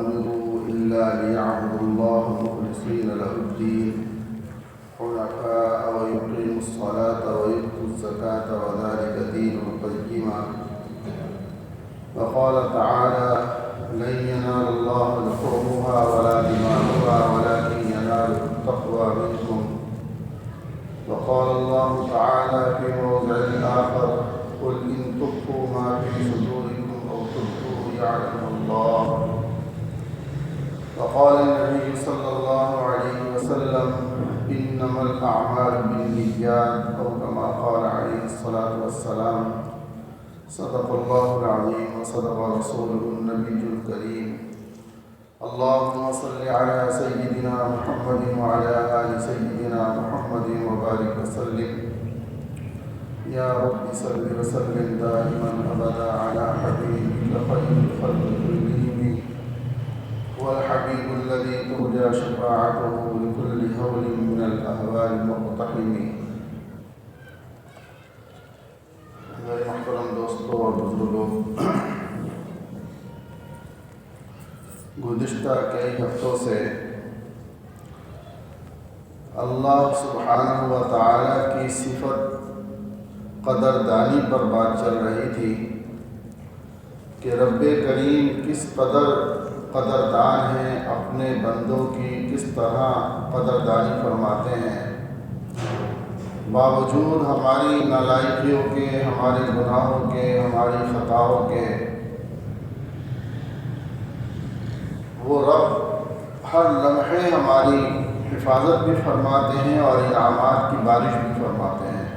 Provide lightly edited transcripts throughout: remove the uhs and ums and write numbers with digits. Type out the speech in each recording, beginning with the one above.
أمروا إلا ليعبدوا الله مخلصين له الدين حنفاء ويقيموا الصلاة ويؤتوا الزكاة وذلك دين القيمة. وقال تعالى: لن ينال الله لحومها ولا دماؤها ولكن يناله التقوى منكم. وقال الله تعالى في موضع آخر: قل إن تخفوا ما في صدوركم أو تبدوه يعلمه الله. وقال النبي صلى الله عليه وسلم: إنما الأعمال بالنيات، أو كما قال عليه الصلاة والسلام. صدق الله العظيم وصدق رسوله النبي الكريم. اللهم صل على سيدنا محمد وعلى آل سيدنا محمد وبارك وسلم. يا رب صل وسلم دائما أبدا على حبيبك خير الخلق كلهم، والحبيب الذي ترجى شفاعته لكل هول من الأهوال المقتحم. میرے محترم دوستوں اور بزرگوں، گزشتہ کئی ہفتوں سے اللہ سبحانہ و تعالی کی صفت قدردانی پر بات چل رہی تھی کہ رب کریم کس قدر قدردان ہیں، اپنے بندوں کی کس طرح قدردانی فرماتے ہیں، باوجود ہماری نالائقیوں کے، ہمارے گناہوں کے، ہماری خطاؤں کے۔ وہ رب ہر لمحے ہماری حفاظت بھی فرماتے ہیں اور انعامات کی بارش بھی فرماتے ہیں۔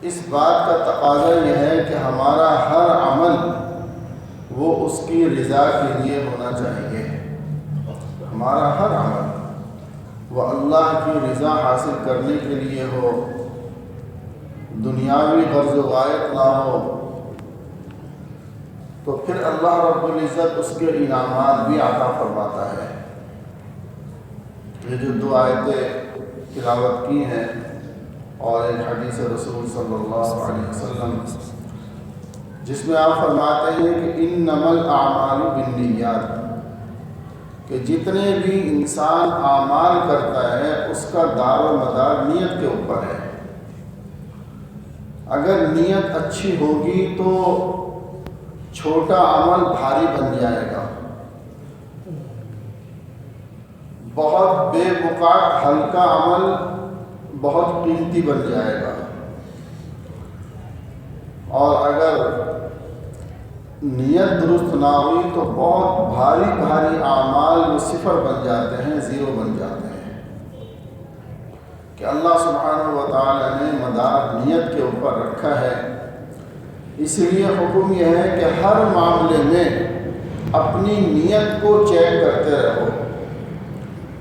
اس بات کا تقاضا یہ ہے کہ ہمارا ہر عمل وہ اس کی رضا کے لیے ہونا چاہیے۔ ہمارا ہر عمل وہ اللہ کی رضا حاصل کرنے کے لیے ہو، دنیاوی غرض و غایت نہ ہو، تو پھر اللہ رب العزت اس کے انعامات بھی عطا فرماتا ہے۔ یہ جو دو آیتیں تلاوت کی ہیں اور ایک حدیث رسول صلی اللہ علیہ وسلم جس میں آپ فرماتے ہیں کہ انما الاعمال بالنیات، کہ جتنے بھی انسان اعمال کرتا ہے اس کا دار و مدار نیت کے اوپر ہے۔ اگر نیت اچھی ہوگی تو چھوٹا عمل بھاری بن جائے گا، بہت بے وقعت ہلکا عمل بہت قیمتی بن جائے گا، اور اگر نیت درست نہ ہوئی تو بہت بھاری بھاری اعمال وہ صفر بن جاتے ہیں، زیرو بن جاتے ہیں۔ کہ اللہ سبحانہ و تعالی نے مدار نیت کے اوپر رکھا ہے، اس لیے حکم یہ ہے کہ ہر معاملے میں اپنی نیت کو چیک کرتے رہو۔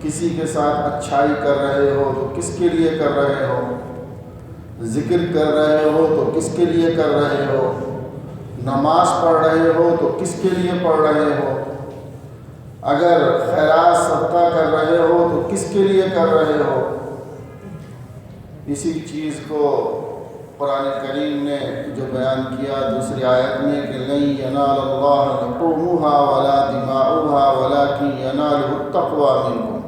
کسی کے ساتھ اچھائی کر رہے ہو تو کس کے لیے کر رہے ہو، ذکر کر رہے ہو تو کس کے لیے کر رہے ہو، نماز پڑھ رہے ہو تو کس کے لیے پڑھ رہے ہو، اگر خیرات صدقہ کر رہے ہو تو کس کے لیے کر رہے ہو۔ اسی چیز کو قرآن کریم نے جو بیان کیا دوسری آیت میں کہ لن ینال اللہ لحومها ولا دماؤها ولکن ینالہ التقوی منکم۔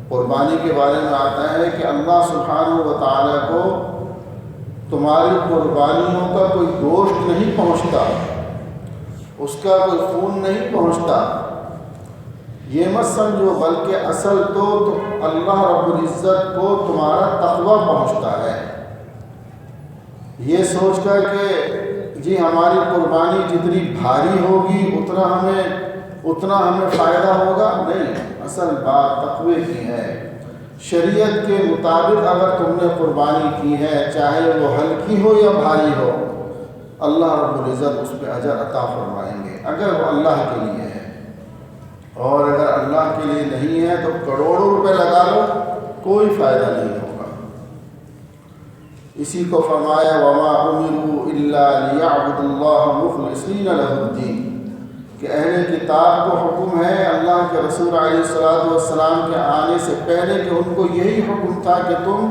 قربانی کے بارے میں آتا ہے کہ اللہ سبحانہ و تعالی کو تمہاری قربانیوں کا کوئی گوشت نہیں پہنچتا، اس کا کوئی خون نہیں پہنچتا، یہ مت سمجھو، بلکہ اصل تو اللہ رب العزت کو تمہارا تقوی پہنچتا ہے۔ یہ سوچ کر کہ جی ہماری قربانی جتنی بھاری ہوگی اتنا ہمیں فائدہ ہوگا، نہیں، اصل بات تقوی کی ہے۔ شریعت کے مطابق اگر تم نے قربانی کی ہے، چاہے وہ ہلکی ہو یا بھاری ہو، اللہ رب العزت اس پہ اجر عطا فرمائیں گے اگر وہ اللہ کے لیے ہے۔ اور اگر اللہ کے لیے نہیں ہے تو کروڑوں روپے لگا لو، کوئی فائدہ نہیں ہوگا۔ اسی کو فرمایا وَمَا أُمِرُوا إِلَّا لِيَعْبُدُوا اللَّهَ مُخْلِصِينَ لَهُ الدِّينَ، کہ اہل کتاب کو حکم ہے، اللہ کے رسول علیہ السلام کے آنے سے پہلے کہ ان کو یہی حکم تھا کہ تم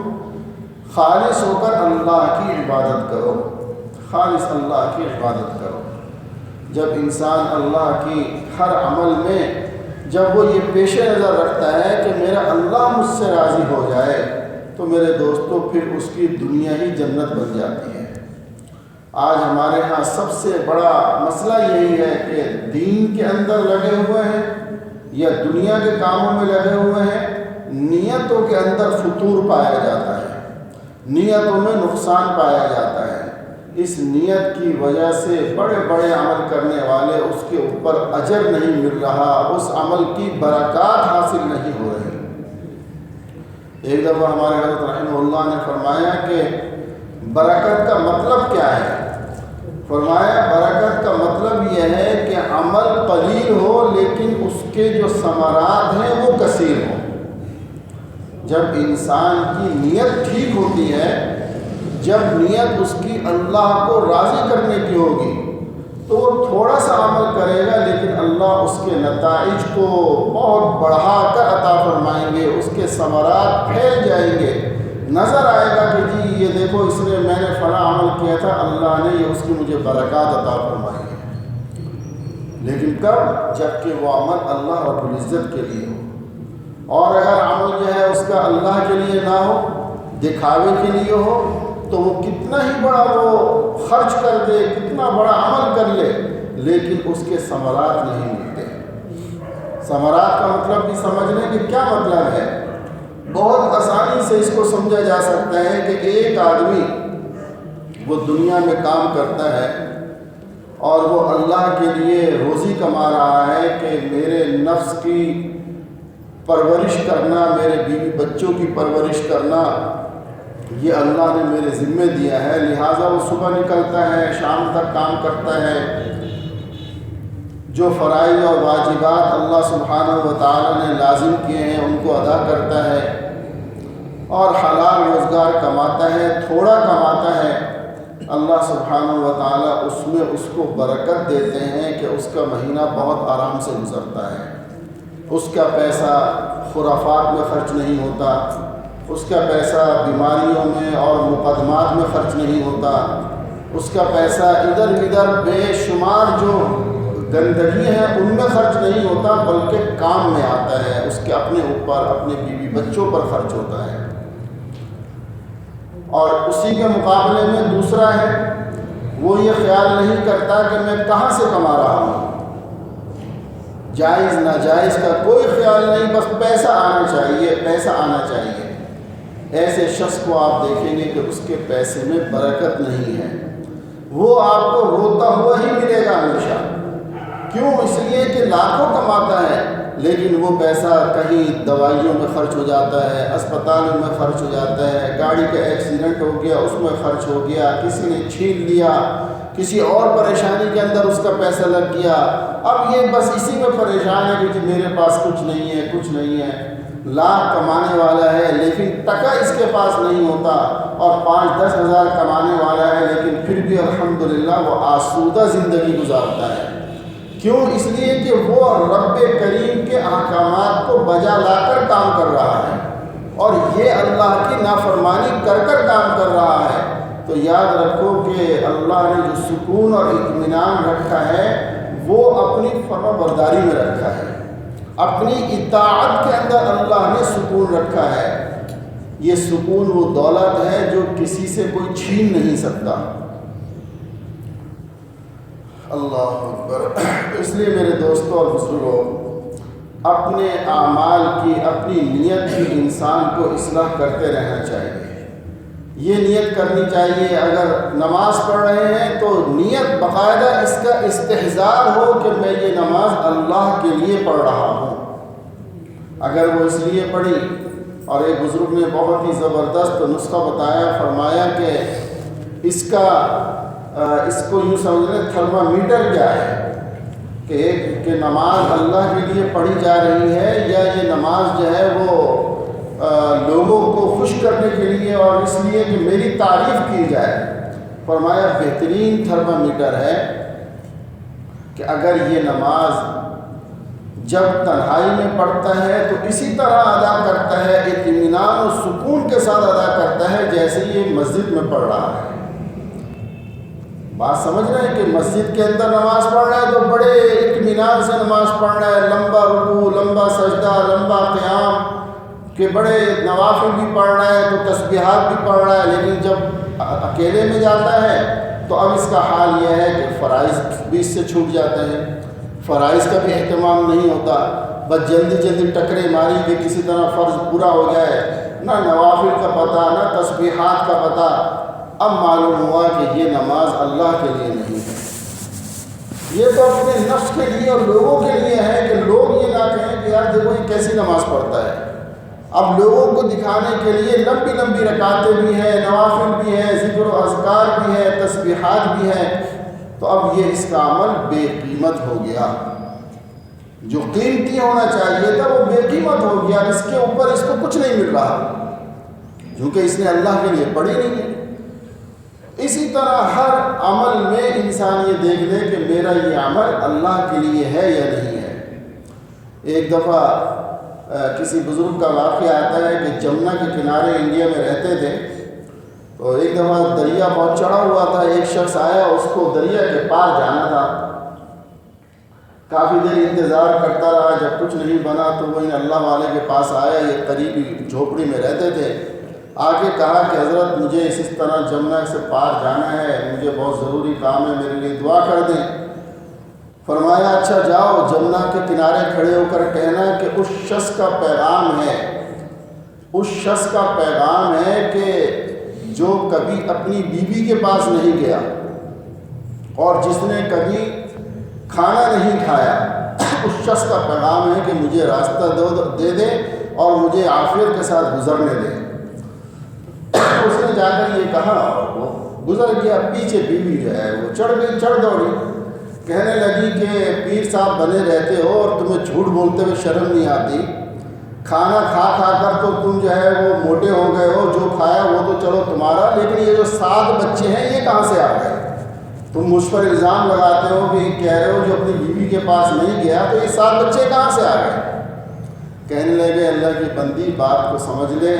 خالص ہو کر اللہ کی عبادت کرو، خالص اللہ کی عبادت کرو۔ جب انسان اللہ کی ہر عمل میں جب وہ یہ پیش نظر رکھتا ہے کہ میرا اللہ مجھ سے راضی ہو جائے تو میرے دوستو پھر اس کی دنیا ہی جنت بن جاتی ہے۔ آج ہمارے ہاں سب سے بڑا مسئلہ یہی ہے کہ دین کے اندر لگے ہوئے ہیں یا دنیا کے کاموں میں لگے ہوئے ہیں، نیتوں کے اندر فتور پایا جاتا ہے، نیتوں میں نقصان پایا جاتا ہے۔ اس نیت کی وجہ سے بڑے بڑے عمل کرنے والے اس کے اوپر اجر نہیں مل رہا، اس عمل کی برکات حاصل نہیں ہو رہی۔ ایک دفعہ ہمارے حضرت رحمہ اللہ نے فرمایا کہ برکت کا مطلب کیا ہے؟ فرمایا برکت کا مطلب یہ ہے کہ عمل قلیل ہو لیکن اس کے جو ثمرات ہیں وہ کثیر ہوں۔ جب انسان کی نیت ٹھیک ہوتی ہے، جب نیت اس کی اللہ کو راضی کرنے کی ہوگی تو وہ تھوڑا سا عمل کرے گا لیکن اللہ اس کے نتائج کو بہت بڑھا کر عطا فرمائیں گے، اس کے ثمرات پھیل جائیں گے، نظر آئے گا کہ جی یہ دیکھو اس نے میں نے فلاں عمل کیا تھا، اللہ نے یہ اس کی مجھے برکات عطا فرمائی ہے۔ لیکن کب؟ جب کہ وہ عمل اللہ رب العزت کے لیے ہو، اور اگر عمل جو ہے اس کا اللہ کے لیے نہ ہو، دکھاوے کے لیے ہو، تو وہ کتنا ہی بڑا وہ خرچ کر دے، کتنا بڑا عمل کر لے، لیکن اس کے ثمرات نہیں ملتے۔ ثمرات کا مطلب بھی سمجھ لیں کہ کیا مطلب ہے۔ بہت آسانی سے اس کو سمجھا جا سکتا ہے کہ ایک آدمی وہ دنیا میں کام کرتا ہے اور وہ اللہ کے لیے روزی کما رہا ہے کہ میرے نفس کی پرورش کرنا، میرے بیوی بچوں کی پرورش کرنا یہ اللہ نے میرے ذمہ دیا ہے، لہٰذا وہ صبح نکلتا ہے، شام تک کام کرتا ہے، جو فرائض اور واجبات اللہ سبحانہ و تعالیٰ نے لازم کیے ہیں ان کو ادا کرتا ہے اور حلال روزگار کماتا ہے، تھوڑا کماتا ہے۔ اللہ سبحانہ و تعالیٰ اس میں اس کو برکت دیتے ہیں کہ اس کا مہینہ بہت آرام سے گزرتا ہے، اس کا پیسہ خرافات میں خرچ نہیں ہوتا، اس کا پیسہ بیماریوں میں اور مقدمات میں خرچ نہیں ہوتا، اس کا پیسہ ادھر ادھر بے شمار جو گندگی ہے ان میں خرچ نہیں ہوتا، بلکہ کام میں آتا ہے، اس کے اپنے اوپر اپنے بیوی بچوں پر خرچ ہوتا ہے۔ اور اسی کے مقابلے میں دوسرا ہے وہ یہ خیال نہیں کرتا کہ میں کہاں سے کما رہا ہوں، جائز ناجائز کا کوئی خیال نہیں، بس پیسہ آنا چاہیے، پیسہ آنا چاہیے۔ ایسے شخص کو آپ دیکھیں گے کہ اس کے پیسے میں برکت نہیں ہے، وہ آپ کو روتا ہوا ہی ملے گا ہمیشہ۔ کیوں؟ اس لیے کہ لاکھوں کماتا ہے لیکن وہ پیسہ کہیں دوائیوں میں خرچ ہو جاتا ہے، اسپتالوں میں خرچ ہو جاتا ہے، گاڑی کا ایکسیڈنٹ ہو گیا اس میں خرچ ہو گیا، کسی نے چھین لیا، کسی اور پریشانی کے اندر اس کا پیسہ لگ گیا، اب یہ بس اسی میں پریشان ہے کہ میرے پاس کچھ نہیں ہے، کچھ نہیں ہے۔ لاکھ کمانے والا ہے لیکن ٹکا اس کے پاس نہیں ہوتا، اور 5-10 ہزار کمانے والا ہے لیکن پھر بھی الحمدللہ وہ آسودہ زندگی گزارتا ہے۔ کیوں؟ اس لیے کہ وہ رب کریم کے احکامات کو بجا لا کر کام کر رہا ہے اور یہ اللہ کی نافرمانی کر کر کام کر رہا ہے۔ تو یاد رکھو کہ اللہ نے جو سکون اور اطمینان رکھا ہے وہ اپنی فرما برداری میں رکھا ہے، اپنی اطاعت کے اندر اللہ نے سکون رکھا ہے۔ یہ سکون وہ دولت ہے جو کسی سے کوئی چھین نہیں سکتا۔ اللہ اکبر۔ اس لیے میرے دوستوں اور بزرگوں، اپنے اعمال کی، اپنی نیت کی انسان کو اصلاح کرتے رہنا چاہیے۔ یہ نیت کرنی چاہیے، اگر نماز پڑھ رہے ہیں تو نیت باقاعدہ اس کا استحضار ہو کہ میں یہ نماز اللہ کے لیے پڑھ رہا ہوں۔ اگر وہ اس لیے پڑھی، اور ایک بزرگ نے بہت ہی زبردست نسخہ بتایا، فرمایا کہ اس کو یوں سمجھ لیں تھرمامیٹر کیا ہے کہ نماز اللہ کے لیے پڑھی جا رہی ہے یا یہ نماز جو ہے وہ لوگوں کو خوش کرنے کے لیے اور اس لیے کہ میری تعریف کی جائے۔ فرمایا بہترین تھرمامیٹر ہے کہ اگر یہ نماز جب تنہائی میں پڑھتا ہے تو اسی طرح ادا کرتا ہے، اطمینان و سکون کے ساتھ ادا کرتا ہے جیسے یہ مسجد میں پڑھ رہا ہے۔ بات سمجھ رہے ہیں کہ مسجد کے اندر نماز پڑھ رہا ہے نماز پڑھنا ہے، لمبا رکوع، لمبا سجدہ، لمبا قیام، کہ بڑے نوافل بھی پڑھ رہا ہے تو تسبیحات بھی پڑھ رہا ہے، لیکن جب اکیلے میں جاتا ہے تو اب اس کا حال یہ ہے کہ فرائض بھی اس سے چھوٹ جاتے ہیں، فرائض کا بھی اہتمام نہیں ہوتا، بس جلدی جلدی ٹکرے ماری کہ کسی طرح فرض پورا ہو جائے، نہ نوافل کا پتہ، نہ تسبیحات کا پتہ۔ اب معلوم ہوا کہ یہ نماز اللہ کے لیے نہیں ہے، یہ تو اپنے نفس کے لیے اور لوگوں کے لیے ہے، کہ لوگ یہ نہ کہیں کہ یار دیکھو یہ کیسی نماز پڑھتا ہے۔ اب لوگوں کو دکھانے کے لیے لمبی لمبی رکعتیں بھی ہیں، نوافل بھی ہیں، ذکر و اذکار بھی ہے، تسبیحات بھی ہیں، تو اب یہ اس کا عمل بے قیمت ہو گیا۔ جو قیمتی ہونا چاہیے تھا وہ بے قیمت ہو گیا، اس کے اوپر اس کو کچھ نہیں مل رہا، کیونکہ اس نے اللہ کے لیے پڑھی نہیں ہے۔ اسی طرح ہر عمل میں انسان یہ دیکھ لے کہ میرا یہ عمل اللہ کے لیے ہے یا نہیں ہے۔ ایک دفعہ کسی بزرگ کا واقعہ آتا ہے کہ جمنا کے کنارے انڈیا میں رہتے تھے، تو ایک دفعہ دریا بہت چڑھا ہوا تھا، ایک شخص آیا، اس کو دریا کے پار جانا تھا، کافی دیر انتظار کرتا رہا، جب کچھ نہیں بنا تو وہ ان اللہ والے کے پاس آیا، یہ قریبی جھوپڑی میں رہتے تھے، آ کے کہا کہ حضرت مجھے اس طرح جمنا سے پار جانا ہے، مجھے بہت ضروری کام ہے، میرے لیے دعا کر دیں۔ فرمایا اچھا جاؤ، جمنا کے کنارے کھڑے ہو کر کہنا کہ اس شخص کا پیغام ہے، اس شخص کا پیغام ہے کہ جو کبھی اپنی بیوی کے پاس نہیں گیا اور جس نے کبھی کھانا نہیں کھایا، اس شخص کا پیغام ہے کہ مجھے راستہ دے دے اور مجھے عافیت کے ساتھ گزرنے دے۔ اس نے جا کر یہ کہا اور وہ گزر گیا، پیچھے بیوی جو ہے وہ چڑھ دوڑی، کہنے لگی کہ پیر صاحب بنے رہتے ہو اور تمہیں جھوٹ بولتے ہوئے شرم نہیں آتی، کھانا کھا کر تو تم جو ہے وہ موٹے ہو گئے ہو، جو کھایا وہ تو چلو تمہارا، لیکن یہ جو 7 بچے ہیں یہ کہاں سے آ گئے؟ تم مجھ پر الزام لگاتے ہو کہ کہہ رہے ہو جو اپنی بیوی کے پاس نہیں گیا، تو یہ 7 بچے کہاں سے آ گئے؟ کہنے لگے اللہ کی بندی بات کو سمجھ لے،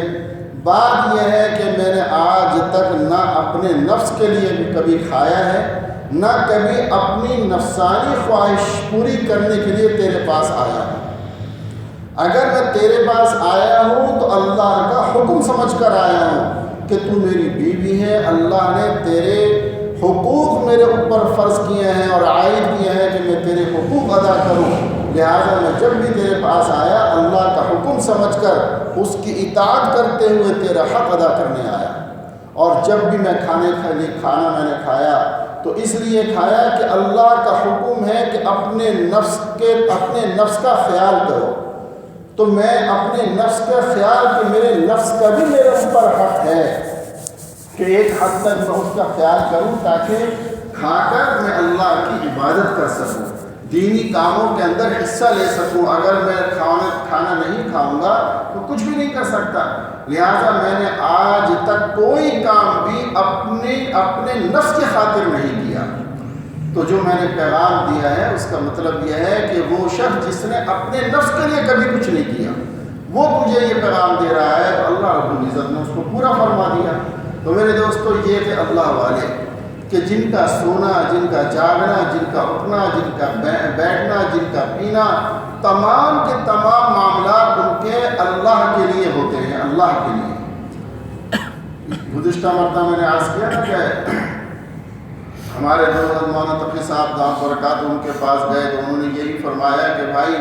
بات یہ ہے کہ میں نے آج تک نہ اپنے نفس کے لیے بھی کبھی کھایا ہے، نہ کبھی اپنی نفسانی خواہش پوری کرنے کے لیے تیرے پاس آیا ہوں۔ اگر میں تیرے پاس آیا ہوں تو اللہ کا حکم سمجھ کر آیا ہوں کہ تو میری بیوی ہے، اللہ نے تیرے حقوق میرے اوپر فرض کیے ہیں اور عائد کیے ہیں کہ میں تیرے حقوق ادا کروں، لہٰذا میں جب بھی تیرے پاس آیا اللہ کا حکم سمجھ کر اس کی اطاعت کرتے ہوئے تیرا حق ادا کرنے آیا، اور جب بھی میں کھانا میں نے کھایا تو اس لیے کھایا کہ اللہ کا حکم ہے کہ اپنے نفس کا خیال کرو، تو میں اپنے نفس کا خیال کہ میرے نفس کا بھی میرے اوپر حق ہے کہ ایک حد تک میں اس کا خیال کروں تاکہ کھا کر میں اللہ کی عبادت کر سکوں، دینی کاموں کے اندر حصہ لے سکوں۔ اگر میں کھانا نہیں کھاؤں گا تو کچھ بھی نہیں کر سکتا، لہٰذا میں نے آج تک کوئی کام بھی اپنے نفس کی خاطر نہیں کیا۔ تو جو میں نے پیغام دیا ہے اس کا مطلب یہ ہے کہ وہ شخص جس نے اپنے نفس کے لیے کبھی کچھ نہیں کیا وہ تجھے یہ پیغام دے رہا ہے، تو اللہ رب العزت نے اس کو پورا فرما دیا۔ تو میرے دوستو یہ تھے اللہ والے کہ جن کا سونا، جن کا جاگنا، جن کا اٹھنا، جن کا بیٹھنا، جن کا پینا، تمام کے تمام معاملات ان کے اللہ کے لیے ہوتے ہیں، اللہ کے لیے۔ گزشتہ مرتبہ میں نے عرض کیا نا کہ ہمارے حضرت مولانا تقی صاحب دامت برکاتہ ان کے پاس گئے تو انہوں نے یہی فرمایا کہ بھائی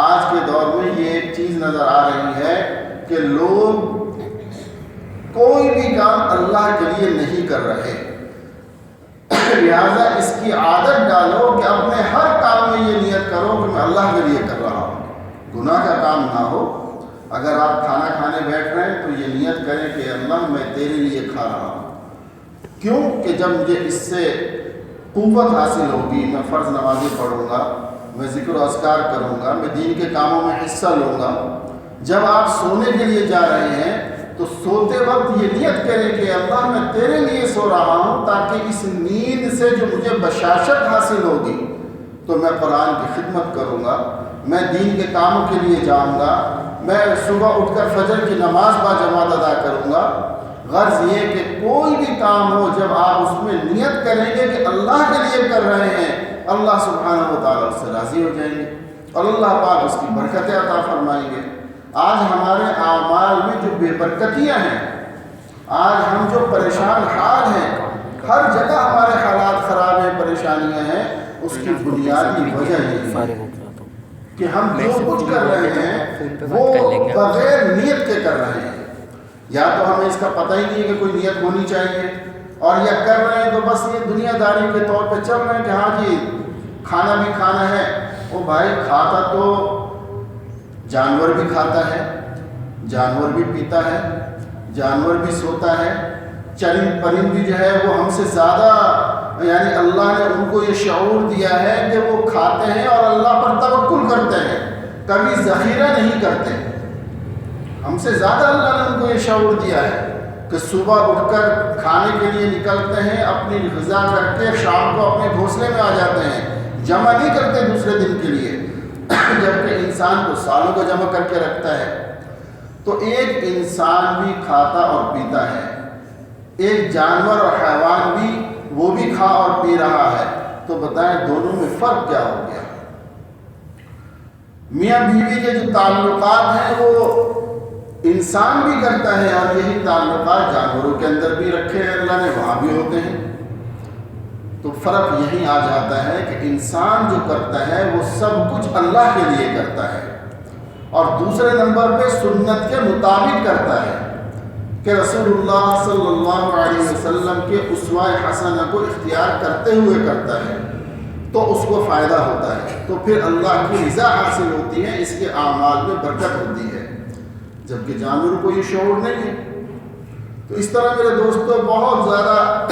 آج کے دور میں یہ ایک چیز نظر آ رہی ہے کہ لوگ کوئی بھی کام اللہ کے لیے نہیں کر رہے، لہٰذا اس کی عادت ڈالو کہ اپنے ہر کام میں یہ نیت کرو کہ میں اللہ کے لیے کر رہا ہوں، گناہ کا کام نہ ہو۔ اگر آپ کھانا کھانے بیٹھ رہے ہیں تو یہ نیت کریں کہ اللہ میں تیرے لیے کھا رہا ہوں، کیوں کہ جب مجھے اس سے قوت حاصل ہوگی میں فرض نمازیں پڑھوں گا، میں ذکر و اذکار کروں گا، میں دین کے کاموں میں حصہ لوں گا۔ جب آپ سونے کے لیے جا رہے ہیں تو سوتے وقت یہ نیت کریں کہ اللہ میں تیرے لیے سو رہا ہوں تاکہ اس نیند سے جو مجھے بشاشت حاصل ہوگی تو میں قرآن کی خدمت کروں گا، میں دین کے کاموں کے لیے جاؤں گا، میں صبح اٹھ کر فجر کی نماز باجماعت ادا کروں گا۔ غرض یہ کہ کوئی بھی کام ہو جب آپ اس میں نیت کریں گے کہ اللہ کے لیے کر رہے ہیں اللہ سبحانہ و تعالیٰ اس سے راضی ہو جائیں گے اور اللہ پاک اس کی برکتیں عطا فرمائیں گے۔ آج ہمارے اعمال میں جو بے برکتیاں ہیں، آج ہم جو پریشان حال ہیں، ہر جگہ ہمارے حالات خراب ہیں، پریشانیاں ہیں، اس کی بنیادی وجہ یہ ہے کہ ہم جو کچھ کر رہے ہیں وہ بغیر نیت کے کر رہے ہیں۔ یا تو ہمیں اس کا پتہ ہی نہیں ہے کہ کوئی نیت ہونی چاہیے، اور یا کر رہے ہیں تو بس یہ دنیا داری کے طور پہ چل رہے ہیں کہ ہاں جی کھانا بھی کھانا ہے۔ وہ بھائی کھاتا تو جانور بھی کھاتا ہے، جانور بھی پیتا ہے، جانور بھی سوتا ہے، چرند پرند بھی جو ہے وہ ہم سے زیادہ، یعنی اللہ نے ان کو یہ شعور دیا ہے کہ وہ کھاتے ہیں اور اللہ پر توکل کرتے ہیں، کبھی ذخیرہ نہیں کرتے۔ ہم سے زیادہ اللہ نے ان کو یہ شعور دیا ہے کہ صبح اٹھ کر کھانے کے لیے نکلتے ہیں، اپنی غذا کر کے شام کو اپنے گھونسلے میں آ جاتے ہیں، جمع نہیں کرتے دوسرے دن کے لیے، جبکہ انسان کو سالوں کو جمع کر کے رکھتا ہے۔ تو ایک انسان بھی کھاتا اور پیتا ہے، ایک جانور اور حیوان بھی وہ بھی کھا اور پی رہا ہے، تو بتائیں دونوں میں فرق کیا ہو گیا؟ میاں بیوی کے جو تعلقات ہیں وہ انسان بھی کرتا ہے، اور یہی تعلقات جانوروں کے اندر بھی رکھے ہیں اللہ نے، وہاں بھی ہوتے ہیں۔ تو فرق یہی آ جاتا ہے کہ انسان جو کرتا ہے وہ سب کچھ اللہ کے لیے کرتا ہے، اور دوسرے نمبر پہ سنت کے مطابق کرتا ہے کہ رسول اللہ صلی اللہ علیہ وسلم کے اسوہ حسنہ کو اختیار کرتے ہوئے کرتا ہے، تو اس کو فائدہ ہوتا ہے، تو پھر اللہ کی رضا حاصل ہوتی ہے، اس کے اعمال میں برکت ہوتی ہے، جبکہ جانوروں کو یہ شعور نہیں ہے۔ تو اس طرح میرے دوستوں بہت زیادہ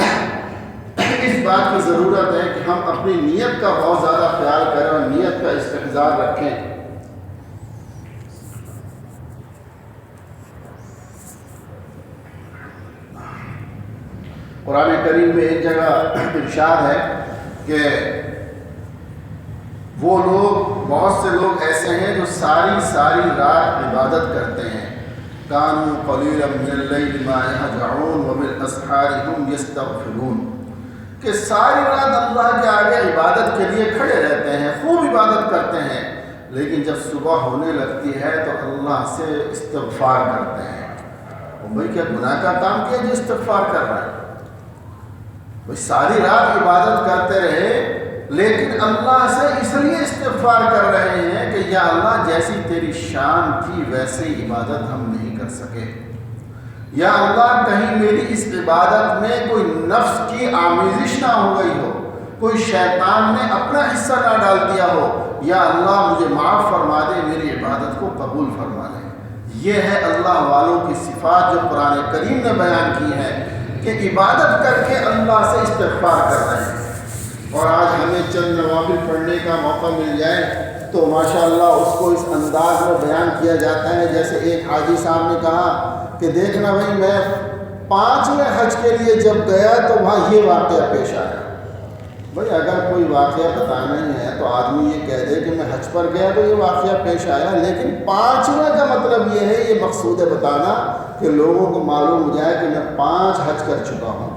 اس بات کی ضرورت ہے کہ ہم اپنی نیت کا بہت زیادہ خیال کریں اور نیت کا استحضار رکھیں۔ قرآن کریم میں ایک جگہ ارشاد ہے کہ وہ لوگ، بہت سے لوگ ایسے ہیں جو ساری رات عبادت کرتے ہیں، کانوا قلیلا من اللیل ما یہجعون وبالاسحار هم یستغفرون، کہ ساری رات اللہ کے آگے عبادت کے لیے کھڑے رہتے ہیں، خوب عبادت کرتے ہیں، لیکن جب صبح ہونے لگتی ہے تو اللہ سے استغفار کرتے ہیں۔ بھائی کیا گناہ کا کام کیا جو استغفار کر رہا ہے؟ بھائی ساری رات عبادت کرتے رہے، لیکن اللہ سے اس لیے استغفار کر رہے ہیں کہ یا اللہ جیسی تیری شان تھی ویسی عبادت ہم نہیں کر سکے، یا اللہ کہیں میری اس عبادت میں کوئی نفس کی آمیزش نہ ہو گئی ہو، کوئی شیطان نے اپنا حصہ نہ ڈال دیا ہو، یا اللہ مجھے معاف فرما دے، میری عبادت کو قبول فرما لے۔ یہ ہے اللہ والوں کی صفات جو قرآن کریم نے بیان کی ہے کہ عبادت کر کے اللہ سے استغفار کر رہے ہیں۔ اور آج ہمیں چند نوافل پڑھنے کا موقع مل جائے تو ماشاءاللہ اس کو اس انداز میں بیان کیا جاتا ہے جیسے ایک حاجی صاحب نے کہا کہ دیکھنا بھائی میں 5ویں حج کے لیے جب گیا تو وہاں یہ واقعہ پیش آیا۔ بھائی اگر کوئی واقعہ بتانا ہی ہے تو آدمی یہ کہہ دے کہ میں حج پر گیا تو یہ واقعہ پیش آیا، لیکن 5ویں کا مطلب یہ ہے، یہ مقصود ہے بتانا کہ لوگوں کو معلوم ہو جائے کہ میں 5 حج کر چکا ہوں۔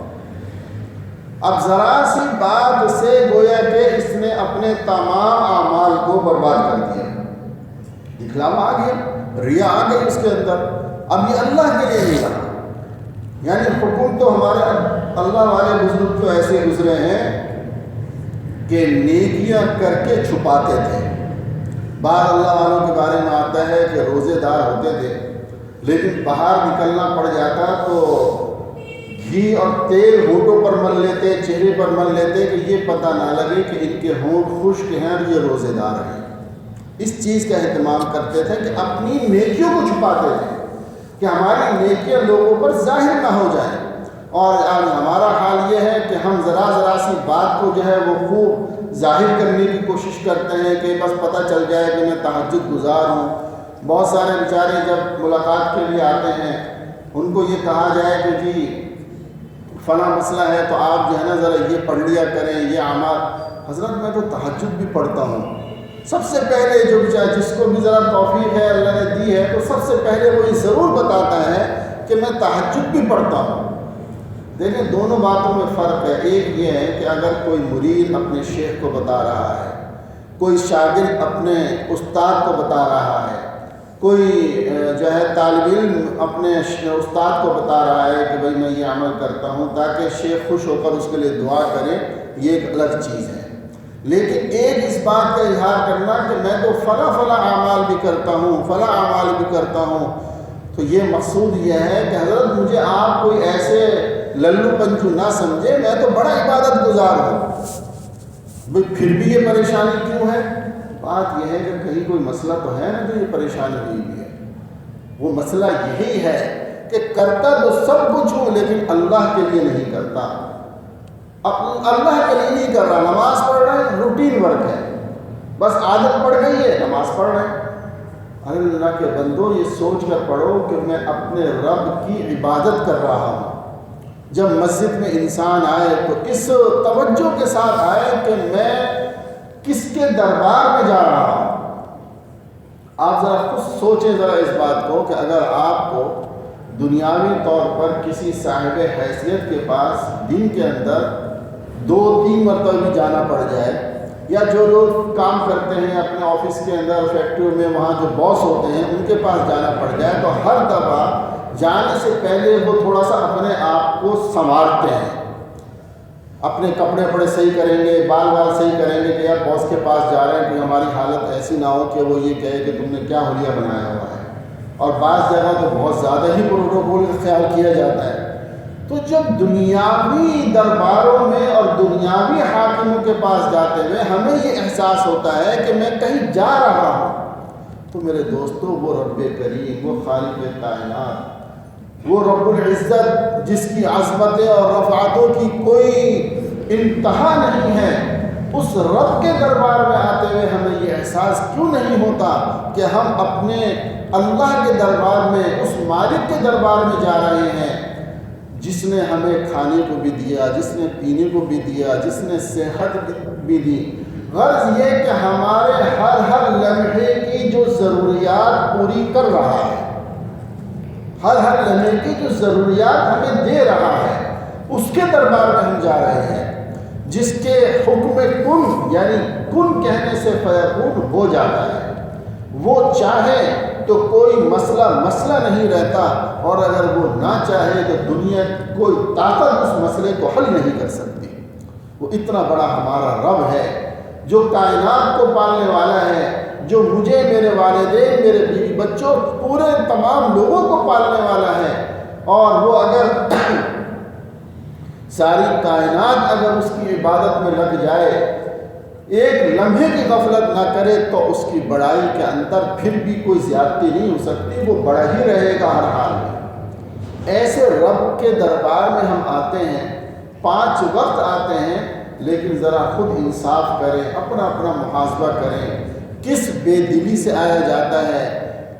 اب ذرا سی بات سے گویا کہ اس نے اپنے تمام اعمال کو برباد کر دیا، دکھلاوا آ گیا، ریا آ گئی اس کے اندر، اب یہ اللہ کے لیے نہیں رہا۔ یعنی حکم تو ہمارے اللہ والے بزرگ تو ایسے گزرے ہیں کہ نیکیاں کر کے چھپاتے تھے۔ بعض اللہ والوں کے بارے میں آتا ہے کہ روزے دار ہوتے تھے، لیکن باہر نکلنا پڑ جاتا تو گھی اور تیل ہونٹوں پر مل لیتے، چہرے پر مل لیتے کہ یہ پتہ نہ لگے کہ ان کے ہونٹ خشک ہیں اور یہ روزے دار ہیں۔ اس چیز کا اہتمام کرتے تھے کہ اپنی نیکیوں کو چھپاتے تھے کہ ہماری نیکیاں لوگوں پر ظاہر نہ ہو جائیں۔ اور آج ہمارا حال یہ ہے کہ ہم ذرا سی بات کو جو ہے وہ خوب ظاہر کرنے کی کوشش کرتے ہیں کہ بس پتہ چل جائے کہ میں تہجد گزار ہوں۔ بہت سارے بیچارے جب ملاقات کے لیے آتے ہیں ان کو یہ کہا جائے کہ جی فلاں مسئلہ ہے تو آپ جو ہے نا ذرا یہ پڑھ لیا کریں، یہ اعمال۔ حضرت میں تو تہجد بھی پڑھتا ہوں۔ سب سے پہلے جو بیچارہ جس کو بھی ذرا توفیق ہے اللہ نے دی ہے تو سب سے پہلے وہ یہ ضرور بتاتا ہے کہ میں تہجد بھی پڑھتا ہوں، دیکھیں دونوں باتوں میں فرق ہے. ایک یہ ہے کہ اگر کوئی مرید اپنے شیخ کو بتا رہا ہے، کوئی شاگرد اپنے استاد کو بتا رہا ہے، کوئی جو ہے طالب علم اپنے استاد کو بتا رہا ہے کہ بھئی میں یہ عمل کرتا ہوں تاکہ شیخ خوش ہو کر اس کے لیے دعا کرے، یہ ایک الگ چیز ہے. لیکن ایک اس بات کا اظہار کرنا کہ میں تو فلاں اعمال بھی کرتا ہوں، فلاں اعمال بھی کرتا ہوں، تو یہ مقصود یہ ہے کہ حضرت مجھے آپ کوئی ایسے للو پنجو نہ سمجھے، میں تو بڑا عبادت گزار ہوں. پھر بھی یہ پریشانی کیوں ہے؟ بات یہ ہے کہ کہیں کوئی مسئلہ تو ہے نا جو یہ پریشانی ہوئی بھی ہے. وہ مسئلہ یہی ہے کہ کرتا تو سب کچھ ہوں لیکن اللہ کے لیے نہیں کرتا. اللہ کے لیے نہیں کر رہا. نماز پڑھ رہے ہیں، روٹین ورک ہے، بس عادت پڑ گئی ہے، نماز پڑھ رہے ہیں. اللہ کے بندو یہ سوچ کر پڑھو کہ میں اپنے رب کی عبادت کر رہا ہوں. جب مسجد میں انسان آئے تو اس توجہ کے ساتھ آئے کہ میں کس کے دربار میں جا رہا ہوں. آپ ذرا خود سوچیں ذرا اس بات کو کہ اگر آپ کو دنیاوی طور پر کسی صاحب حیثیت کے پاس دن کے اندر 2-3 مرتبہ بھی جانا پڑ جائے، یا جو لوگ کام کرتے ہیں اپنے آفس کے اندر، فیکٹری میں، وہاں جو باس ہوتے ہیں ان کے پاس جانا پڑ جائے، تو ہر دفعہ جانے سے پہلے وہ تھوڑا سا اپنے آپ کو سنوارتے ہیں. اپنے کپڑے بڑے صحیح کریں گے، بال صحیح کریں گے کہ یار باس کے پاس جا رہے ہیں کہ ہماری حالت ایسی نہ ہو کہ وہ یہ کہے کہ تم نے کیا حلیہ بنایا ہوا ہے. اور بعض جگہ تو بہت زیادہ ہی پروٹوکول کا خیال کیا جاتا ہے. تو جب دنیاوی درباروں میں اور دنیاوی حاکموں کے پاس جاتے ہوئے ہمیں یہ احساس ہوتا ہے کہ میں کہیں جا رہا ہوں، تو میرے دوستو وہ رب کریم، وہ خالق کائنات، وہ رب العزت جس کی عظمتیں اور رفعتوں کی کوئی انتہا نہیں ہے، اس رب کے دربار میں آتے ہوئے ہمیں یہ احساس کیوں نہیں ہوتا کہ ہم اپنے اللہ کے دربار میں، اس مالک کے دربار میں جا رہے ہیں جس نے ہمیں کھانے کو بھی دیا، جس نے پینے کو بھی دیا، جس نے صحت بھی دی. غرض یہ کہ ہمارے ہر لمحے کی جو ضروریات پوری کر رہا ہے، ہر لمحے کی جو ضروریات ہمیں دے رہا ہے، اس کے دربار میں ہم جا رہے ہیں جس کے حکم کن، یعنی کن کہنے سے فیکون ہو جاتا ہے. وہ چاہے تو کوئی مسئلہ نہیں رہتا، اور اگر وہ نہ چاہے تو دنیا کوئی طاقت اس مسئلے کو حل نہیں کر سکتی. وہ اتنا بڑا ہمارا رب ہے جو کائنات کو پالنے والا ہے، جو مجھے، میرے والدین، میرے بیوی بچوں، پورے تمام لوگوں کو پالنے والا ہے. اور وہ اگر ساری کائنات اگر اس کی عبادت میں لگ جائے، ایک لمحے کی غفلت نہ کرے، تو اس کی بڑائی کے اندر پھر بھی کوئی زیادتی نہیں ہو سکتی. وہ بڑا ہی رہے گا ہر حال میں. ایسے رب کے دربار میں ہم آتے ہیں، 5 وقت آتے ہیں، لیکن ذرا خود انصاف کریں، اپنا محاسبہ کریں. کس بے دلی سے آیا جاتا ہے،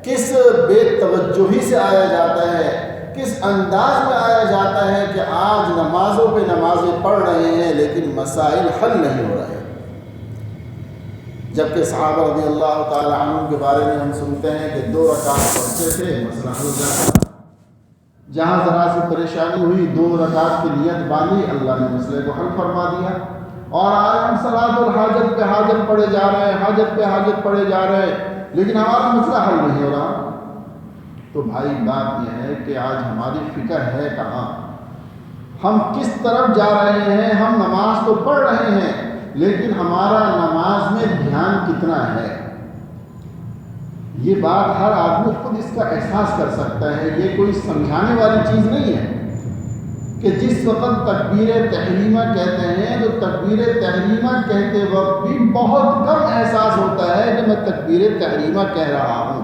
کس بے توجہی سے آیا جاتا ہے، کس انداز میں آیا جاتا ہے کہ آج نمازوں پہ نمازیں پڑھ رہے ہیں لیکن مسائل حل نہیں ہو رہے. جبکہ صحابہ رضی اللہ تعالی عنہ کے بارے میں ہم سنتے ہیں کہ 2 رکعت پڑھتے تھے، مسئلہ حل ہو جاتا. جہاں ذرا سی پریشانی ہوئی، 2 رکعت کی نیت باندھی، اللہ نے مسئلے کو حل فرما دیا. اور آج ہم صلاۃ الحاجت پہ حاجت پڑھے جا رہے ہیں، حاجت پہ حاجت پڑھے جا رہے ہیں، لیکن ہمارا مسئلہ حل نہیں ہو رہا. تو بھائی بات یہ ہے کہ آج ہماری فکر ہے کہاں، ہم کس طرف جا رہے ہیں. ہم نماز تو پڑھ رہے ہیں لیکن ہمارا نماز میں دھیان کتنا ہے. یہ بات ہر آدمی خود اس کا احساس کر سکتا ہے. یہ کوئی سمجھانے والی چیز نہیں ہے کہ جس وقت تکبیر تحریمہ کہتے ہیں تو تکبیر تحریمہ کہتے وقت بھی بہت کم احساس ہوتا ہے کہ میں تکبیر تحریمہ کہہ رہا ہوں.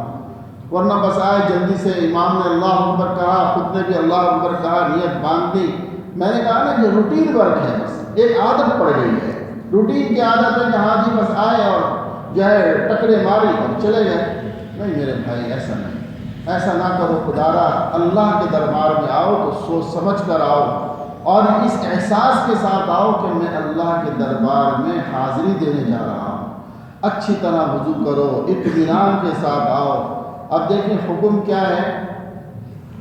ورنہ بس آئے جلدی سے امام نے اللہ اکبر کہا، خود نے بھی اللہ اکبر کہا، نیت باندھ دی. میں نے کہا نا یہ روٹین ورک ہے، بس ایک عادت پڑ گئی ہے. روٹین کی عادت ہے کہ ہاں جی بس آئے اور جو ہے ٹکرے ماری اور چلے گئے. نہیں میرے بھائی، ایسا نہیں، ایسا نہ کرو. خدارا اللہ کے دربار میں آؤ تو سوچ سمجھ کر آؤ، اور اس احساس کے ساتھ آؤ کہ میں اللہ کے دربار میں حاضری دینے جا رہا ہوں. اچھی طرح وضو کرو، اطمینان کے ساتھ آؤ. اب دیکھیں حکم کیا ہے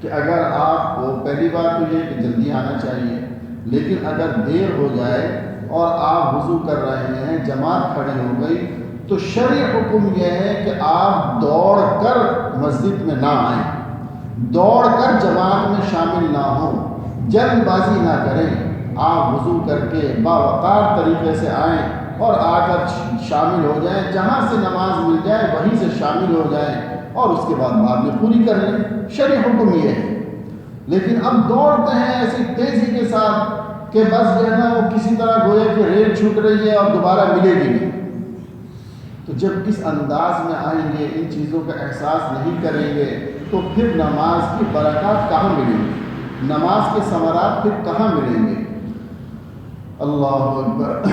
کہ اگر آپ کو، پہلی بات تو یہ کہ جلدی آنا چاہیے. لیکن اگر دیر ہو جائے اور آپ وضو کر رہے ہیں، جماعت کھڑی ہو گئی، تو شرعی حکم یہ ہے کہ آپ دوڑ کر مسجد میں نہ آئیں، دوڑ کر جماعت میں شامل نہ ہوں، جلد بازی نہ کریں۔ آپ وضو کر کے باوقار طریقے سے آئیں اور آ کر شامل ہو جائیں، جہاں سے نماز مل جائے وہیں سے شامل ہو جائیں اور اس کے بعد میں پوری کر لیں۔ شرعی حکم یہ ہے۔ لیکن اب دوڑتے ہیں ایسی تیزی کے ساتھ کہ بس جو ہے نا وہ کسی طرح گویا کہ ریل چھوٹ رہی ہے اور دوبارہ ملے گی نہیں۔ تو جب اس انداز میں آئیں گے، ان چیزوں کا احساس نہیں کریں گے، تو پھر نماز کی برکات کہاں ملیں گی؟ نماز کے ثمرات پھر کہاں ملیں گے؟ اللہ اکبر۔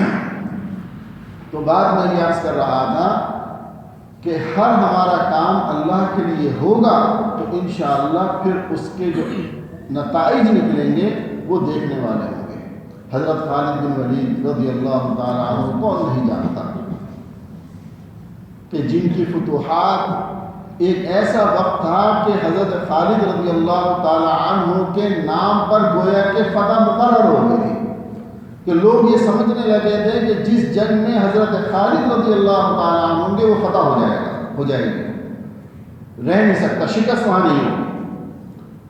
تو بات میں یہ عرض کر رہا تھا کہ ہر ہمارا کام اللہ کے لیے ہوگا تو انشاءاللہ پھر اس کے جو نتائج نکلیں گے وہ دیکھنے والے ہوں گے۔ حضرت خالد بن ولید رضی اللہ تعالیٰ عنہ کون نہیں جانتا کہ جن کی فتوحات ایک ایسا وقت تھا کہ حضرت خالد رضی اللہ تعالیٰ عنہ کے نام پر گویا کہ فتح مقرر ہو گئی، کہ لوگ یہ سمجھنے لگے تھے کہ جس جنگ میں حضرت خالد رضی اللہ تعالیٰ عنہ ہوں گے وہ فتح ہو جائے گی، رہ نہیں سکتا، شکست وہاں نہیں ہوگی۔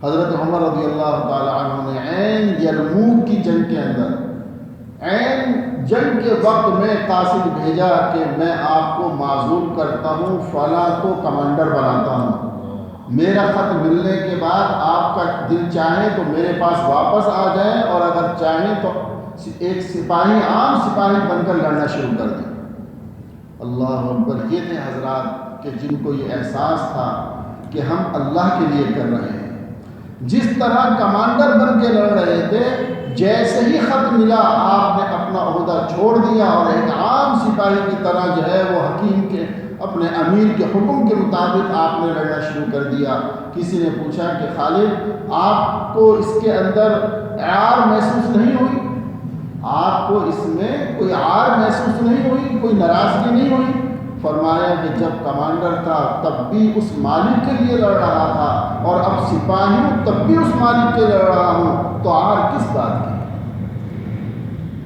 حضرت عمر رضی اللہ تعالیٰ عنہ نے عین یرموک کی جنگ کے اندر، عین جنگ کے وقت میں قاصد بھیجا کہ میں آپ کو معزول کرتا ہوں، فلاں کو کمانڈر بناتا ہوں، میرا خط ملنے کے بعد آپ کا دل چاہے تو میرے پاس واپس آ جائیں، اور اگر چاہیں تو ایک سپاہی، عام سپاہی بن کر لڑنا شروع کر دیں۔ اللہ اکبر۔ یہ تھے حضرات کہ جن کو یہ احساس تھا کہ ہم اللہ کے لیے کر رہے ہیں۔ جس طرح کمانڈر بن کے لڑ رہے تھے، جیسے ہی خط ملا آپ نے اپنا عہدہ چھوڑ دیا اور ایک عام سپاہی کی طرح جو ہے وہ حکیم کے اپنے امیر کے حکم کے مطابق آپ نے لڑنا شروع کر دیا۔ کسی نے پوچھا کہ خالد آپ کو اس کے اندر عار محسوس نہیں ہوئی؟ آپ کو اس میں کوئی عار محسوس نہیں ہوئی، کوئی ناراضگی نہیں ہوئی؟ فرمایا کہ جب کمانڈر تھا تب بھی اس مالک کے لیے لڑ رہا تھا، اور اب سپاہی ہوں تب بھی اس مالک کے لڑ رہا ہوں، تو عار کس بات کی؟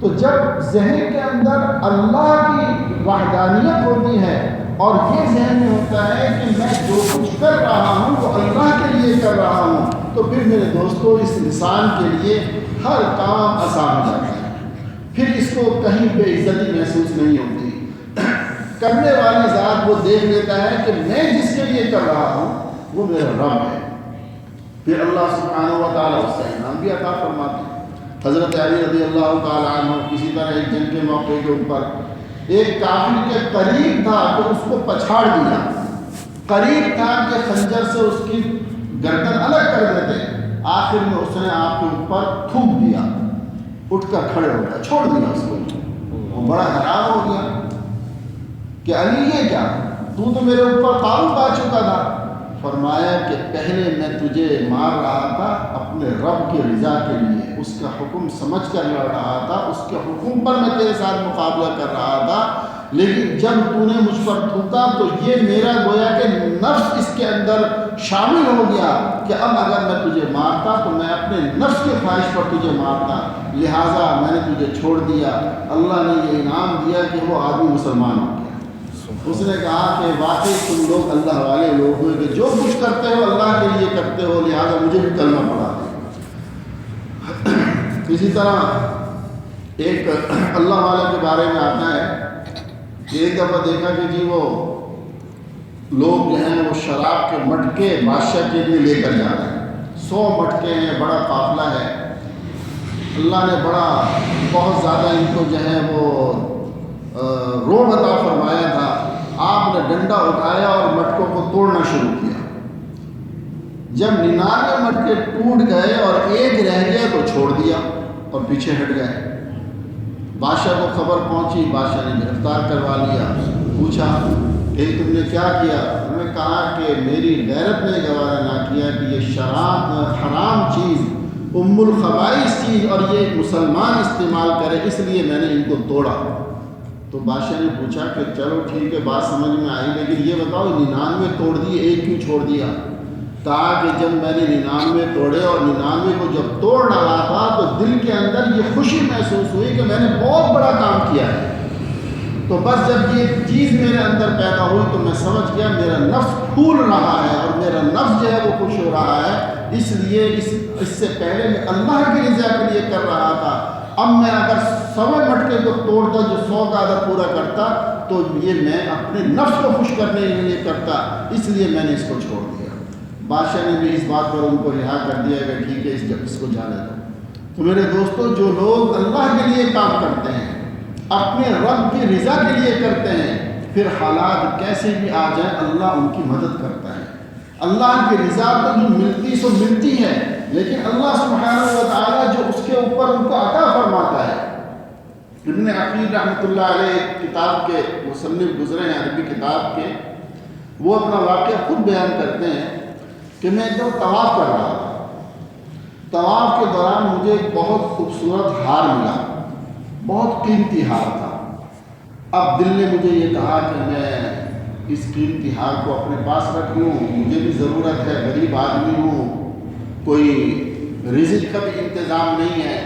تو جب ذہن کے اندر اللہ کی وحدانیت ہوتی ہے اور یہ ذہن میں ہوتا ہے کہ میں جو کچھ کر رہا ہوں وہ اللہ کے لیے کر رہا ہوں، تو پھر میرے دوستو اس انسان کے لیے ہر کام آسان ہو جاتا ہے، پھر اس کو کہیں بے عزتی محسوس نہیں ہوتی۔ کرنے والی ذات وہ دیکھ لیتا ہے کہ میں جس کے لیے کر رہا ہوں وہ میرا رب ہے، پھر اللہ سبحانہ و تعالیٰ اس کا انعام بھی عطا فرماتے ہیں۔ حضرت علی رضی اللہ تعالیٰ عنہ کسی طرح ایک جنگ کے موقع کے اوپر ایک کافر کے قریب تھا تو اس کو پچھاڑ دیا، قریب تھا کہ خنجر سے اس کی گردن الگ کر دیتے، آخر میں اس نے آپ کے اوپر تھوک دیا، اٹھ کر کھڑے ہو گیا، چھوڑ دیا اس کو۔ وہ بڑا حیران ہو گیا کہ علی یہ کیا، تو میرے اوپر قابو پا چکا تھا۔ فرمایا کہ پہلے میں تجھے مار رہا تھا اپنے رب کی رضا کے لیے، اس کا حکم سمجھ کر لڑ رہا تھا، اس کے حکم پر میں تیرے ساتھ مقابلہ کر رہا تھا، لیکن جب تو نے مجھ پر تھوکا تو یہ میرا گویا کہ نفس اس کے اندر شامل ہو گیا کہ اب اگر میں تجھے مارتا تو میں اپنے نفس کی خواہش پر تجھے مارتا، لہٰذا میں نے تجھے چھوڑ دیا۔ اللہ نے یہ انعام دیا کہ وہ آدمی مسلمان ہو گیا۔ اس نے کہا کہ واقعی تم لوگ اللہ والے لوگ ہو کہ جو کچھ کرتے ہو اللہ کے لیے کرتے ہو، لہٰذا مجھے بھی کلمہ پڑھا دے۔ اسی طرح ایک اللہ والے کے بارے میں آتا ہے کہ ایک دفعہ دیکھا کہ جی وہ لوگ جو ہیں وہ شراب کے مٹکے بادشاہ کے لیے لے کر جا رہے ہیں، 100 مٹکے ہیں، بڑا قافلہ ہے۔ اللہ نے بہت زیادہ ان کو جو ہے وہ روب عطا فرمایا تھا۔ آپ نے ڈنڈا اٹھایا اور مٹکوں کو توڑنا شروع کیا۔ جب 99 مٹکے ٹوٹ گئے اور ایک رہ گیا تو چھوڑ دیا اور پیچھے ہٹ گئے۔ بادشاہ کو خبر پہنچی، بادشاہ نے گرفتار کروا لیا، پوچھا کہ تم نے کیا کیا؟ انہوں نے کہا کہ میری غیرت نے گوارا نہ کیا کہ یہ شراب حرام چیز، ام الخبائث چیز، اور یہ مسلمان استعمال کرے، اس لیے میں نے ان کو توڑا۔ تو بادشاہ نے پوچھا کہ چلو ٹھیک ہے، بات سمجھ میں آئی، لیکن یہ بتاؤ 99 توڑ دیے، ایک کیوں چھوڑ دیا؟ کہا کہ جب میں نے 99 توڑے اور 99 کو جب توڑ رہا تھا تو دل کے اندر یہ خوشی محسوس ہوئی کہ میں نے بہت بڑا کام کیا ہے۔ تو بس جب یہ چیز میرے اندر پیدا ہوئی تو میں سمجھ گیا میرا نفس پھول رہا ہے اور میرا نفس جو ہے وہ خوش ہو رہا ہے، اس لیے اس سے پہلے میں اللہ کی رضا کے لیے کر رہا تھا، اب میں اگر 100 مٹکے کو توڑتا جو 100 کا اگر پورا کرتا تو یہ میں اپنے نفس کو خوش کرنے کے لیے کرتا، اس لیے میں نے اس کو چھوڑ دیا۔ بادشاہ نے بھی اس بات پر ان کو رہا کر دیا کہ ٹھیک ہے اس کو جانے دو۔ تو میرے دوستو، جو لوگ اللہ کے لیے کام کرتے ہیں، اپنے رب کی رضا کے لیے کرتے ہیں، پھر حالات کیسے بھی آ جائیں اللہ ان کی مدد کرتا ہے۔ اللہ کی رضا تو جو ملتی سو ملتی ہے، لیکن اللہ سبحانہ و تعالیٰ جو اس کے اوپر ان کو عطا فرماتا ہے۔ ابن عقیل رحمۃ اللہ علیہ کتاب کے مصنف گزرے ہیں، عربی کتاب کے، وہ اپنا واقعہ خود بیان کرتے ہیں کہ میں ایک دم طواف کر رہا تھا۔ طواف کے دوران مجھے ایک بہت خوبصورت ہار ملا، بہت قیمتی ہار تھا۔ اب دل نے مجھے یہ کہا کہ میں اس قیمتی ہار کو اپنے پاس رکھ لوں، مجھے بھی ضرورت ہے، غریب آدمی ہوں، کوئی رزق کا بھی انتظام نہیں ہے۔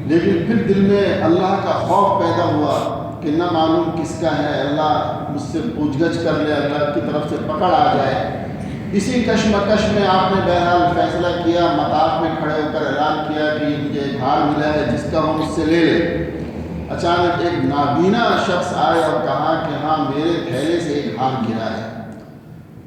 لیکن پھر دل میں اللہ کا خوف پیدا ہوا کہ نہ معلوم کس کا ہے، اللہ مجھ سے پوچھ گچھ کر لے، اللہ کی طرف سے پکڑ آ جائے۔ اسی کشمکش میں آپ نے بہرحال فیصلہ کیا، مطاف میں کھڑے ہو کر اعلان کیا کہ یہ مجھے ایک ہار ملا ہے جس کا وہ مجھ سے لے لے۔ اچانک ایک نابینا شخص آئے اور کہا کہ ہاں میرے تھیلے سے ایک ہار گرا ہے۔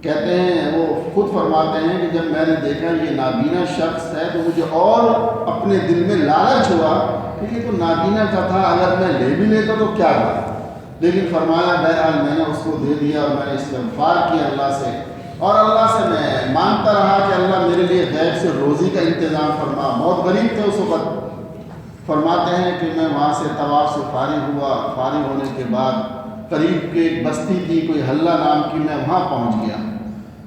کہتے ہیں، وہ خود فرماتے ہیں کہ جب میں نے دیکھا یہ نابینا شخص ہے تو مجھے اور اپنے دل میں لالچ ہوا کہ یہ تو نابینا کا تھا، اگر میں لے بھی لیتا تو کیا تھا، لیکن فرمایا بہرحال میں نے اس کو دے دیا اور میں نے استغفار کیا اللہ سے، اور اللہ سے میں مانگتا رہا کہ اللہ میرے لیے غیب سے روزی کا انتظام فرما۔ بہت غریب تھے اس وقت۔ فرماتے ہیں کہ میں وہاں سے طواف سے فارغ ہوا، فارغ ہونے کے بعد قریب کی ایک بستی تھی کوئی حلہ نام کی، میں وہاں پہنچ گیا۔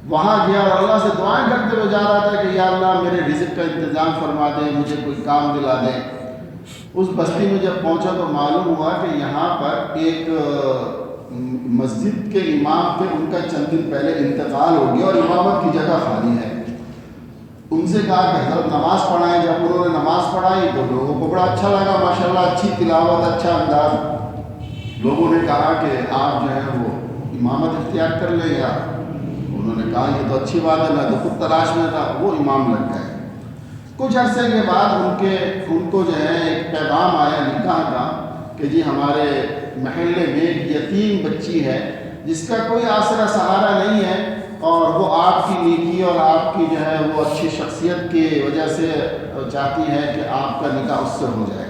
وہاں گیا اور اللہ سے دعائیں کرتے ہوئے جا رہا تھا کہ یا اللہ میرے رزق کا انتظام فرما دے، مجھے کوئی کام دلا دے۔ اس بستی میں جب پہنچا تو معلوم ہوا کہ یہاں پر ایک مسجد کے امام تھے، ان کا چند دن پہلے انتقال ہو گیا اور امامت کی جگہ خالی ہے۔ ان سے کہا کہ حضرت نماز پڑھائیں۔ جب انہوں نے نماز پڑھائی تو لوگوں کو بڑا اچھا لگا، ماشاءاللہ اچھی تلاوت، اچھا انداز۔ لوگوں نے کہا کہ آپ جو ہے وہ امامت اختیار کر لیں گا۔ انہوں نے کہا یہ تو اچھی بات ہے، میں تو خود تلاش میں تھا۔ وہ امام لگ گئے۔ کچھ عرصے کے بعد ان کو جو ہے ایک پیغام آیا نکاح کا کہ جی ہمارے محلے میں ایک یتیم بچی ہے جس کا کوئی آسرا سہارا نہیں ہے، اور وہ آپ کی نیکی اور آپ کی جو ہے وہ اچھی شخصیت کی وجہ سے چاہتی ہے کہ آپ کا نکاح اس سے ہو جائے۔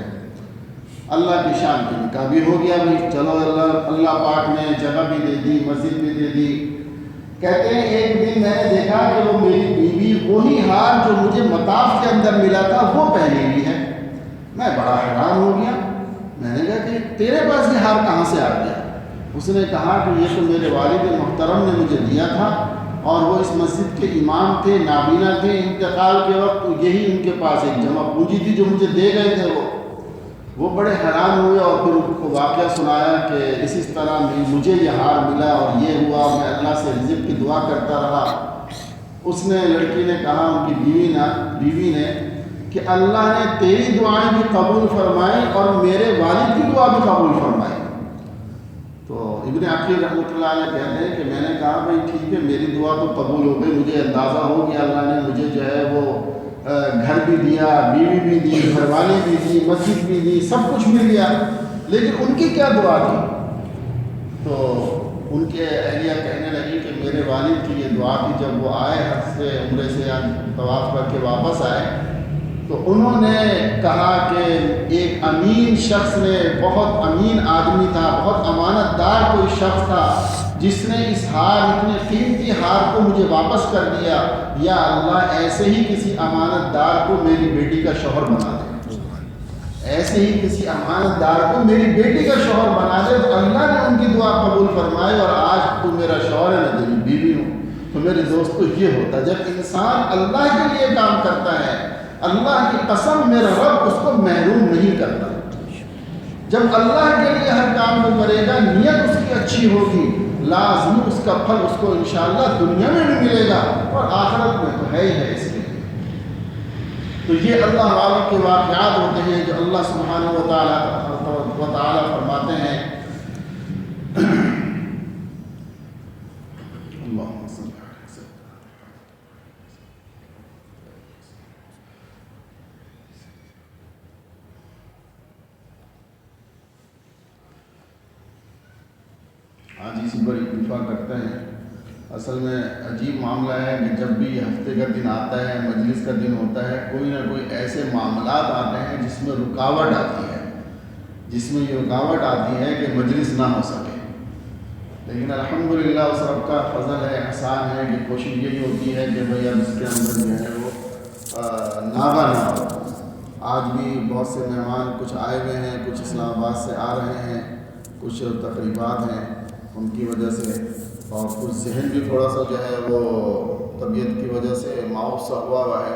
اللہ کی شان کی نکاح بھی ہو گیا بھائی، چلو اللہ پاک نے جگہ بھی دے دی، مسجد بھی دے دی۔ کہتے ہیں ایک دن میں نے دیکھا کہ وہ میری بیوی وہی ہار جو مجھے مطاف کے اندر ملا تھا وہ پہنی ہوئی ہے۔ میں بڑا حیران ہو گیا۔ میں نے کہا کہ تیرے پاس یہ ہار کہاں سے آ گیا؟ اس نے کہا کہ یہ تو میرے والد محترم نے مجھے دیا تھا، اور وہ اس مسجد کے امام تھے، نابینا تھے، انتقال کے وقت یہی ان کے پاس ایک جمع پونجی تھی جو مجھے دے گئے تھے۔ وہ بڑے حیران ہوئے اور پھر ان کو واقعہ سنایا کہ اس طرح مجھے یہ ہار ملا اور یہ ہوا، میں اللہ سے رزق کی دعا کرتا رہا۔ اس نے لڑکی نے کہا، ان کی بیوی نے کہ اللہ نے تیری دعائیں بھی قبول فرمائی اور میرے والد کی دعا بھی قبول فرمائی۔ تو ابن عقیل رحمۃ اللہ علیہ کہتے ہیں کہ میں نے کہا بھائی ٹھیک ہے، میری دعا تو قبول ہو گئی، مجھے اندازہ ہو گیا اللہ نے مجھے جو ہے وہ گھر بھی دیا، بیوی بھی دی، گھر والی بھی دی، مسجد بھی دی، سب کچھ مل گیا، لیکن ان کی کیا دعا تھی؟ تو ان کے اہلیہ کہنے لگی کہ میرے والد کی یہ دعا تھی، جب وہ آئے حج سے عمرے سے طواف کر کے واپس آئے تو انہوں نے کہا کہ ایک امین شخص نے، بہت امین آدمی تھا، بہت امانت دار کوئی شخص تھا، جس نے اس ہار، اتنے قیمتی ہار کو مجھے واپس کر دیا۔ یا اللہ ایسے ہی کسی امانت دار کو میری بیٹی کا شوہر بنا دے، ایسے ہی کسی امانت دار کو میری بیٹی کا شوہر بنا دے۔ تو اللہ نے ان کی دعا قبول فرمائی اور آج تو میرا شوہر ہے، میں تیری بیوی ہوں۔ تو میرے دوستو یہ ہوتا ہے جب انسان اللہ کے لیے کام کرتا ہے، اللہ کی قسم میرا رب اس کو محروم نہیں کرتا۔ جب اللہ کے لیے ہر کام کو کرے گا، نیت اس کی اچھی ہوگی، لازمی اس کا پھل اس کو انشاءاللہ دنیا میں بھی ملے گا اور آخرت میں تو ہے ہی ہے اس کے لیے۔ تو یہ اللہ والوں کے واقعات ہوتے ہیں جو اللہ سبحانہ و تعالیٰ فرماتے ہیں اللہم صلی اللہ علیہ وسلم۔ آج اسی پر اتفاق کرتے ہیں۔ اصل میں عجیب معاملہ ہے کہ جب بھی ہفتے کا دن آتا ہے، مجلس کا دن ہوتا ہے، کوئی نہ کوئی ایسے معاملات آتے ہیں جس میں رکاوٹ آتی ہے، جس میں یہ رکاوٹ آتی ہے کہ مجلس نہ ہو سکے۔ لیکن الحمدللہ اس رب کا فضل ہے، احسان ہے کہ کوشش یہی ہوتی ہے کہ بھئی اب اس کے اندر جو ہے وہ ناغہ نہ ہو۔ آج بھی بہت سے مہمان کچھ آئے ہوئے ہیں، کچھ اسلام آباد سے آ رہے ہیں، کچھ تقریبات ہیں ان کی وجہ سے، اور کچھ ذہن بھی تھوڑا سا جو ہے وہ طبیعت کی وجہ سے معاوضہ ہوا ہے۔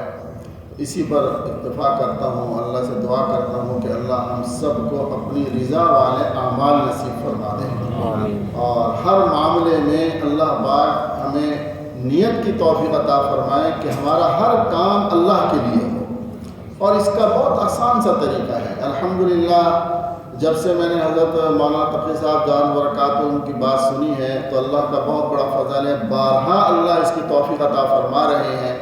اسی پر اتفاق کرتا ہوں، اللہ سے دعا کرتا ہوں کہ اللہ ہم سب کو اپنی رضا والے اعمال نصیب فرما دے، اور ہر معاملے میں اللہ پاک ہمیں نیت کی توفیق عطا فرمائے کہ ہمارا ہر کام اللہ کے لیے ہو۔ اور اس کا بہت آسان سا طریقہ ہے۔ الحمدللہ جب سے میں نے حضرت مولانا تقی صاحب دامت برکاتہ ان کی بات سنی ہے تو اللہ کا بہت بڑا فضل ہے، بارہا اللہ اس کی توفیق عطا فرما رہے ہیں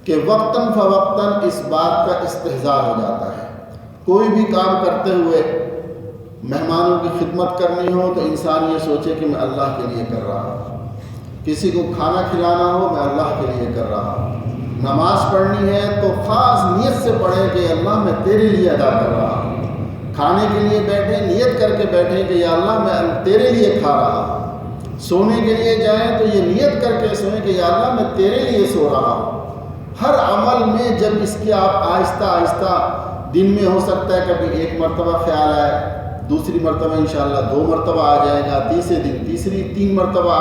کہ وقتاً فوقتاً اس بات کا استحضار ہو جاتا ہے۔ کوئی بھی کام کرتے ہوئے مہمانوں کی خدمت کرنی ہو تو انسان یہ سوچے کہ میں اللہ کے لیے کر رہا ہوں، کسی کو کھانا کھلانا ہو میں اللہ کے لیے کر رہا ہوں، نماز پڑھنی ہے تو خاص نیت سے پڑھیں کہ اللہ میں تیرے لیے ادا کر رہا ہوں، کھانے کے لیے بیٹھیں نیت کر کے بیٹھیں کہ یا اللہ میں تیرے لیے کھا رہا ہوں، سونے کے لیے جائیں تو یہ نیت کر کے سوئیں کہ یا اللہ میں تیرے لیے سو رہا ہوں۔ ہر عمل میں جب اس کی آپ آہستہ آہستہ دن میں ہو سکتا ہے کبھی ایک مرتبہ خیال آئے، دوسری مرتبہ انشاءاللہ 2 مرتبہ آ جائے گا، تیسرے دن تیسری 3 مرتبہ،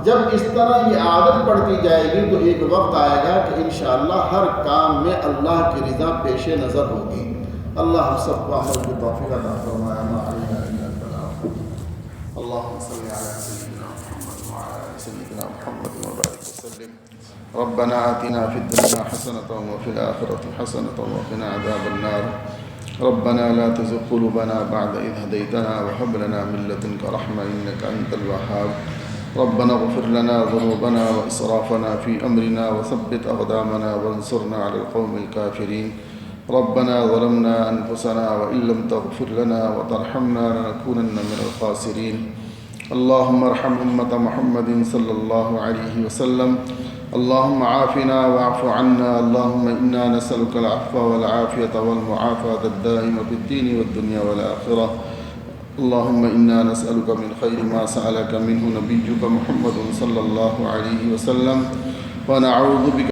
جب اس طرح یہ عادت پڑتی جائے گی تو ایک وقت آئے گا کہ انشاءاللہ ہر کام میں اللہ کی رضا پیش نظر ہوگی۔ اللہ ہم سب کو عمل کی توفیق عطا فرمائے۔ ما علینا الا البلاغ۔ اللهم صل على سيدنا محمد وعلى آل سيدنا محمد وبارك وسلم۔ ربنا آتنا في الدنيا حسنة وفي الآخرة حسنة وقنا عذاب النار۔ ربنا لا تزغ قلوبنا بعد إذ هديتنا وهب لنا من لدنك رحمة إنك أنت الوهاب۔ ربنا اغفر لنا ذنوبنا وإسرافنا في أمرنا وثبت أقدامنا وانصرنا على القوم الكافرين۔ ربنا ظلمنا أنفسنا وإن لم تغفر لنا وترحمنا لنكونن من الخاسرين۔ اللهم ارحم أمة محمد صلى الله عليه وسلم۔ اللهم عافنا واعف عنا۔ اللهم إنا نسألك العفو والعافية والمعافاة الدائمة في الدين والدنيا والآخرة۔ اللهم إنا نسألك من خير ما سألك منه نبيك محمد صلى الله عليه وسلم، ونعوذ بك